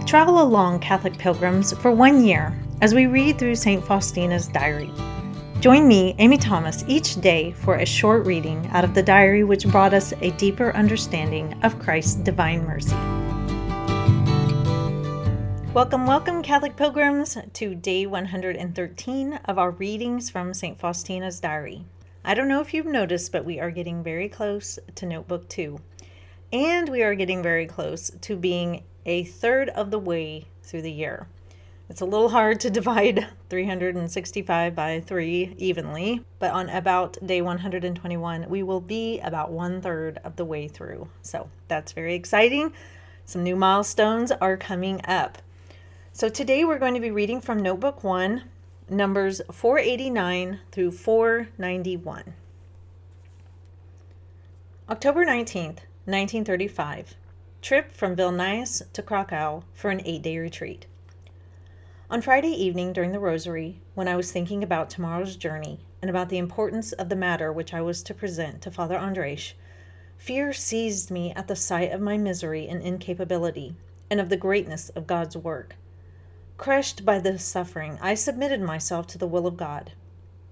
Travel along, Catholic pilgrims, for 1 year as we read through St. Faustina's diary. Join me, Amy Thomas, each day for a short reading out of the diary which brought us a deeper understanding of Christ's divine mercy. Welcome, welcome, Catholic pilgrims, to day 113 of our readings from St. Faustina's diary. I don't know if you've noticed, but we are getting very close to Notebook 2. And we are getting very close to being a third of the way through the year. It's a little hard to divide 365 by 3 evenly, but on about day 121, we will be about 1/3 of the way through. So that's very exciting. Some new milestones are coming up. So today we're going to be reading from Notebook 1, numbers 489 through 491. October 19th, 1935. Trip from Vilnius to Krakow for an 8-day retreat. On Friday evening during the rosary, when I was thinking about tomorrow's journey and about the importance of the matter which I was to present to Father Andres, fear seized me at the sight of my misery and incapability, and of the greatness of God's work. Crushed by this suffering, I submitted myself to the will of God.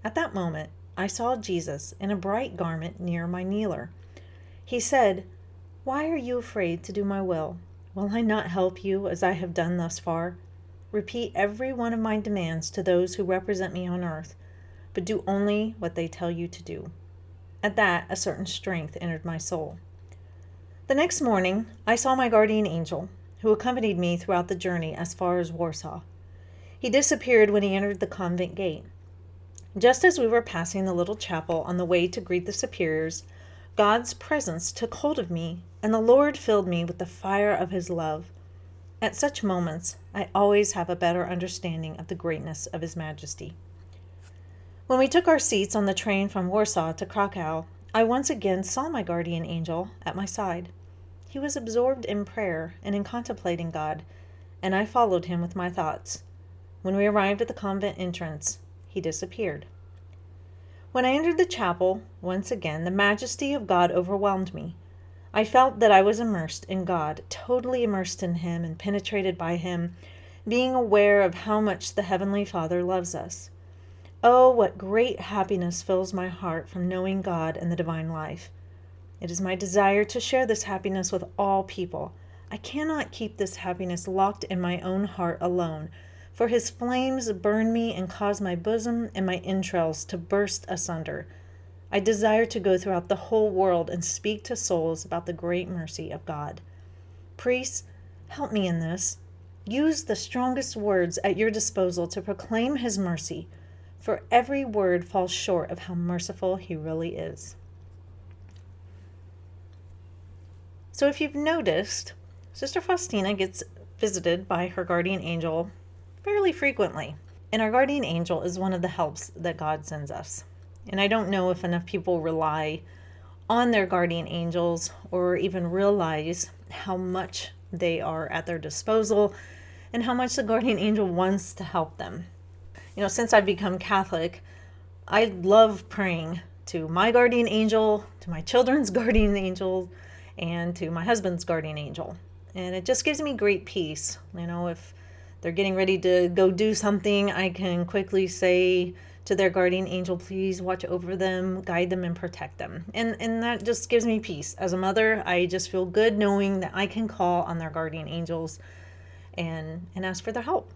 At that moment, I saw Jesus in a bright garment near my kneeler. He said, "Why are you afraid to do my will? Will I not help you as I have done thus far? Repeat every one of my demands to those who represent me on earth, but do only what they tell you to do." At that, a certain strength entered my soul. The next morning, I saw my guardian angel, who accompanied me throughout the journey as far as Warsaw. He disappeared when he entered the convent gate. Just as we were passing the little chapel on the way to greet the superiors, God's presence took hold of me, and the Lord filled me with the fire of his love. At such moments, I always have a better understanding of the greatness of his majesty. When we took our seats on the train from Warsaw to Krakow, I once again saw my guardian angel at my side. He was absorbed in prayer and in contemplating God, and I followed him with my thoughts. When we arrived at the convent entrance, he disappeared. When I entered the chapel, once again, the majesty of God overwhelmed me. I felt that I was immersed in God, totally immersed in him and penetrated by him, being aware of how much the Heavenly Father loves us. Oh, what great happiness fills my heart from knowing God and the divine life. It is my desire to share this happiness with all people. I cannot keep this happiness locked in my own heart alone, for his flames burn me and cause my bosom and my entrails to burst asunder. I desire to go throughout the whole world and speak to souls about the great mercy of God. Priests, help me in this. Use the strongest words at your disposal to proclaim his mercy, for every word falls short of how merciful he really is. So if you've noticed, Sister Faustina gets visited by her guardian angel fairly frequently. And our guardian angel is one of the helps that God sends us. And I don't know if enough people rely on their guardian angels or even realize how much they are at their disposal and how much the guardian angel wants to help them. Since I've become Catholic, I love praying to my guardian angel, to my children's guardian angel, and to my husband's guardian angel. And it just gives me great peace. If they're getting ready to go do something, I can quickly say to their guardian angel, please watch over them, guide them, and protect them. And that just gives me peace. As a mother, I just feel good knowing that I can call on their guardian angels and ask for their help.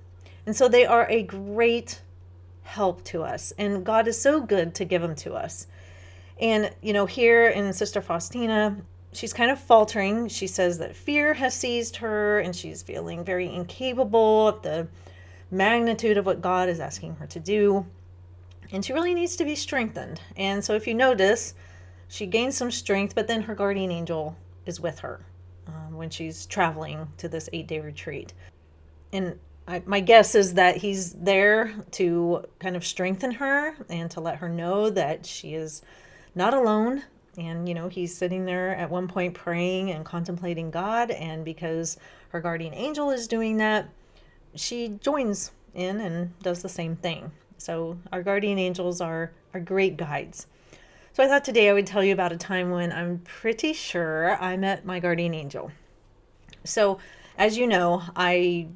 And so they are a great help to us. And God is so good to give them to us. And, here in Sister Faustina, she's kind of faltering. She says that fear has seized her and she's feeling very incapable of the magnitude of what God is asking her to do. And she really needs to be strengthened. And so if you notice, she gains some strength, but then her guardian angel is with her when she's traveling to this 8-day retreat. And my guess is that he's there to kind of strengthen her and to let her know that she is not alone. And, he's sitting there at one point praying and contemplating God. And because her guardian angel is doing that, she joins in and does the same thing. So our guardian angels are great guides. So I thought today I would tell you about a time when I'm pretty sure I met my guardian angel. So As you know, I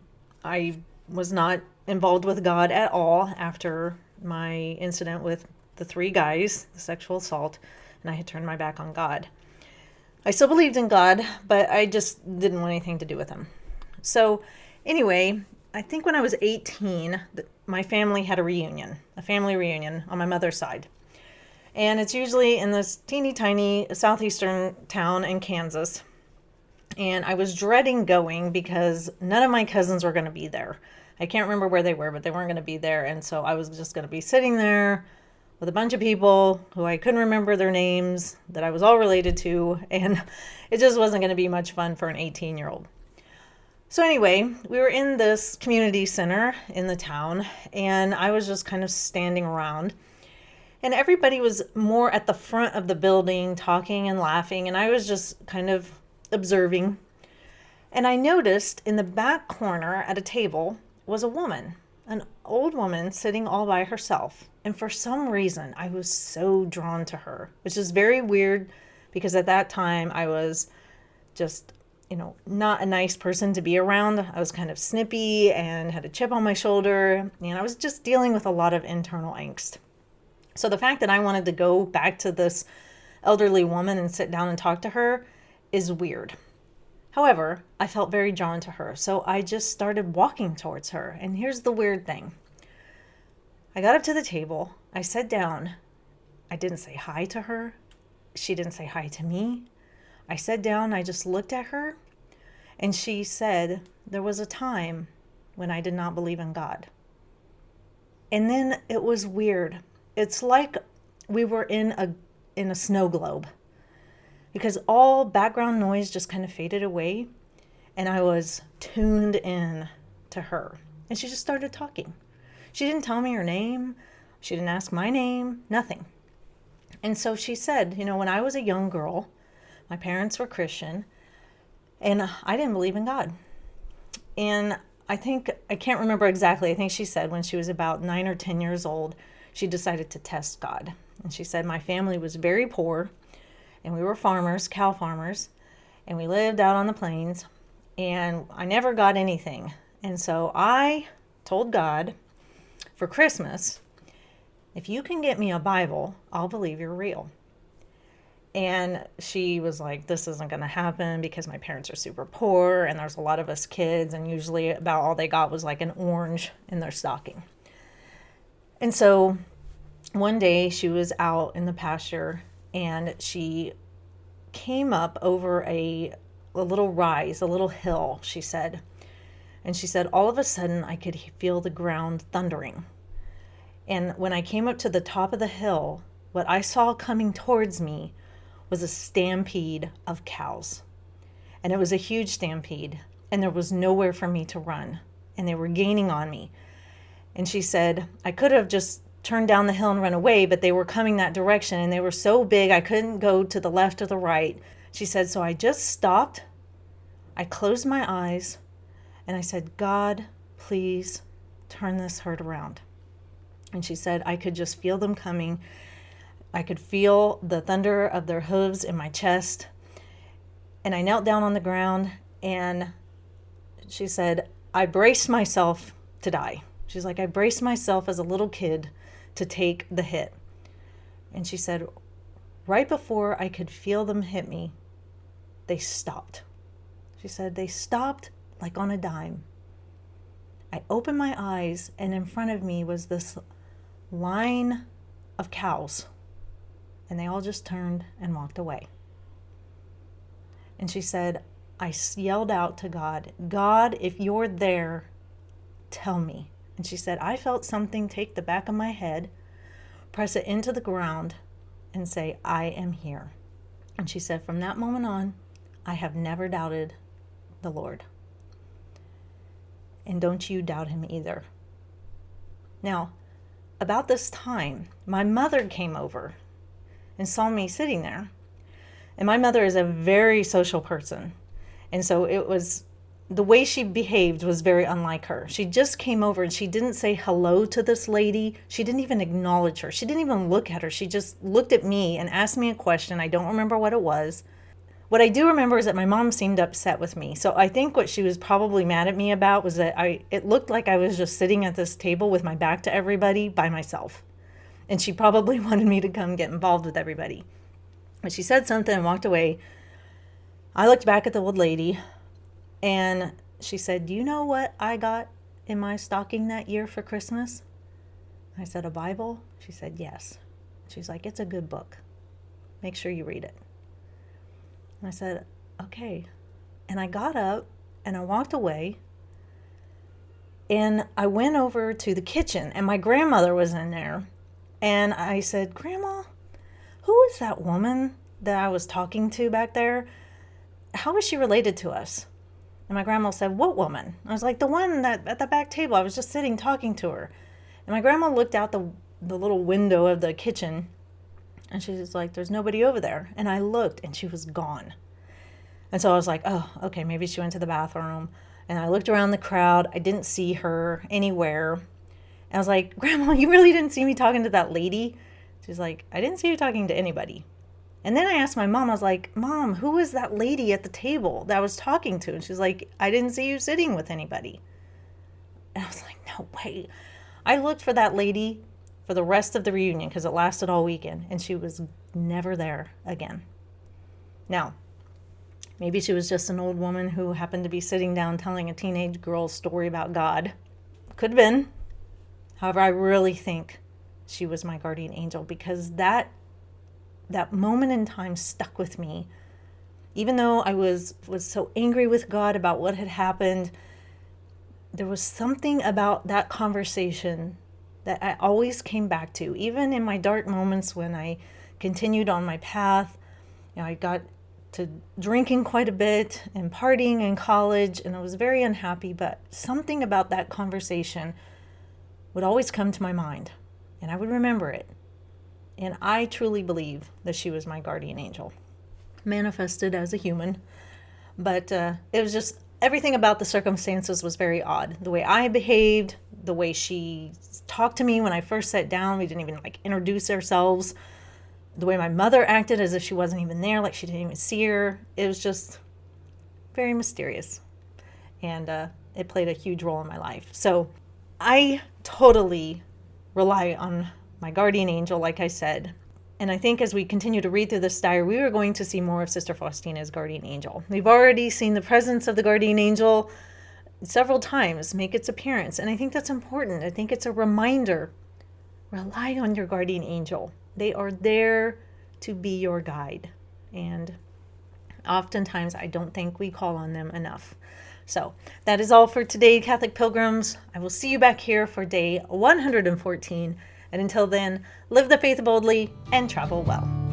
was not involved with God at all after my incident with the three guys, the sexual assault, and I had turned my back on God. I still believed in God, but I just didn't want anything to do with him. So anyway, I think when I was 18, my family had a family reunion on my mother's side. And it's usually in this teeny tiny southeastern town in Kansas. And I was dreading going because none of my cousins were going to be there. I can't remember where they were, but they weren't going to be there. And so I was just going to be sitting there with a bunch of people who I couldn't remember their names, that I was all related to. And it just wasn't going to be much fun for an 18-year-old. So anyway, we were in this community center in the town, and I was just kind of standing around. And everybody was more at the front of the building talking and laughing, and I was just kind of observing. And I noticed in the back corner at a table was a woman, an old woman sitting all by herself. And for some reason, I was so drawn to her, which is very weird because at that time I was just, not a nice person to be around. I was kind of snippy and had a chip on my shoulder, and I was just dealing with a lot of internal angst. So the fact that I wanted to go back to this elderly woman and sit down and talk to her is weird. However, I felt very drawn to her, so I just started walking towards her. And here's the weird thing. I got up to the table, I sat down, I didn't say hi to her, she didn't say hi to me. I sat down, I just looked at her, and she said, "There was a time when I did not believe in God." And then it was weird. It's like we were in a snow globe, because all background noise just kind of faded away, and I was tuned in to her. And she just started talking. She didn't tell me her name. She didn't ask my name, nothing. And so she said, when I was a young girl, my parents were Christian, and I didn't believe in God. And I can't remember exactly, I think she said when she was about 9 or 10 years old, she decided to test God. And she said, my family was very poor, and we were farmers, cow farmers, and we lived out on the plains, and I never got anything. And so I told God for Christmas, if you can get me a Bible, I'll believe you're real. And she was like, this isn't going to happen because my parents are super poor, and there's a lot of us kids, and usually about all they got was like an orange in their stocking. And so one day she was out in the pasture, and she came up over a little rise, a little hill, she said. And she said, all of a sudden I could feel the ground thundering. And when I came up to the top of the hill, what I saw coming towards me was a stampede of cows. And it was a huge stampede, and there was nowhere for me to run, and they were gaining on me. And she said, I could have just turned down the hill and run away, but they were coming that direction, and they were so big I couldn't go to the left or the right. She said, so I just stopped, I closed my eyes, and I said, God, please turn this herd around. And she said, I could just feel them coming. I could feel the thunder of their hooves in my chest. And I knelt down on the ground, and she said, I braced myself to die. She's like, I braced myself as a little kid to take the hit. And she said, right before I could feel them hit me, they stopped. She said, they stopped like on a dime. I opened my eyes, and in front of me was this line of cows. And they all just turned and walked away. And she said, I yelled out to God, God, if you're there, tell me. And she said, I felt something take the back of my head, press it into the ground, and say, I am here. And she said, from that moment on, I have never doubted the Lord. And don't you doubt him either. Now, about this time, my mother came over and saw me sitting there. And my mother is a very social person. And so it was, the way she behaved was very unlike her. She just came over and she didn't say hello to this lady. She didn't even acknowledge her. She didn't even look at her. She just looked at me and asked me a question. I don't remember what it was. What I do remember is that my mom seemed upset with me. So I think what she was probably mad at me about was that it looked like I was just sitting at this table with my back to everybody by myself. And she probably wanted me to come get involved with everybody. But she said something and walked away. I looked back at the old lady and she said, "Do you know what I got in my stocking that year for Christmas?" I said, "A Bible?" She said, "Yes." She's like, "It's a good book. Make sure you read it." And I said, "Okay." And I got up and I walked away and I went over to the kitchen and my grandmother was in there. And I said, "Grandma, who is that woman that I was talking to back there? How is she related to us?" And my grandma said, "What woman?" I was like, "The one that at the back table. I was just sitting talking to her." And my grandma looked out the little window of the kitchen and she was like, "There's nobody over there." And I looked and she was gone. And so I was like, "Oh, okay, maybe she went to the bathroom." And I looked around the crowd. I didn't see her anywhere. And I was like, "Grandma, you really didn't see me talking to that lady?" She's like, "I didn't see you talking to anybody." And then I asked my mom, I was like, "Mom, who was that lady at the table that I was talking to?" And she's like, "I didn't see you sitting with anybody." And I was like, "No way." I looked for that lady for the rest of the reunion because it lasted all weekend, and she was never there again. Now, maybe she was just an old woman who happened to be sitting down telling a teenage girl's story about God. Could have been. However, I really think she was my guardian angel because that moment in time stuck with me. Even though I was so angry with God about what had happened, there was something about that conversation that I always came back to. Even in my dark moments when I continued on my path, I got to drinking quite a bit and partying in college, and I was very unhappy, but something about that conversation would always come to my mind, and I would remember it. And I truly believe that she was my guardian angel, manifested as a human. But it was just, everything about the circumstances was very odd. The way I behaved, the way she talked to me when I first sat down, we didn't even introduce ourselves. The way my mother acted as if she wasn't even there, like she didn't even see her. It was just very mysterious. And it played a huge role in my life. So I totally rely on my guardian angel, like I said. And I think as we continue to read through this diary, we are going to see more of Sister Faustina's guardian angel. We've already seen the presence of the guardian angel several times make its appearance. And I think that's important. I think it's a reminder. Rely on your guardian angel. They are there to be your guide. And oftentimes I don't think we call on them enough. So that is all for today, Catholic Pilgrims. I will see you back here for day 114. And until then, live the faith boldly and travel well.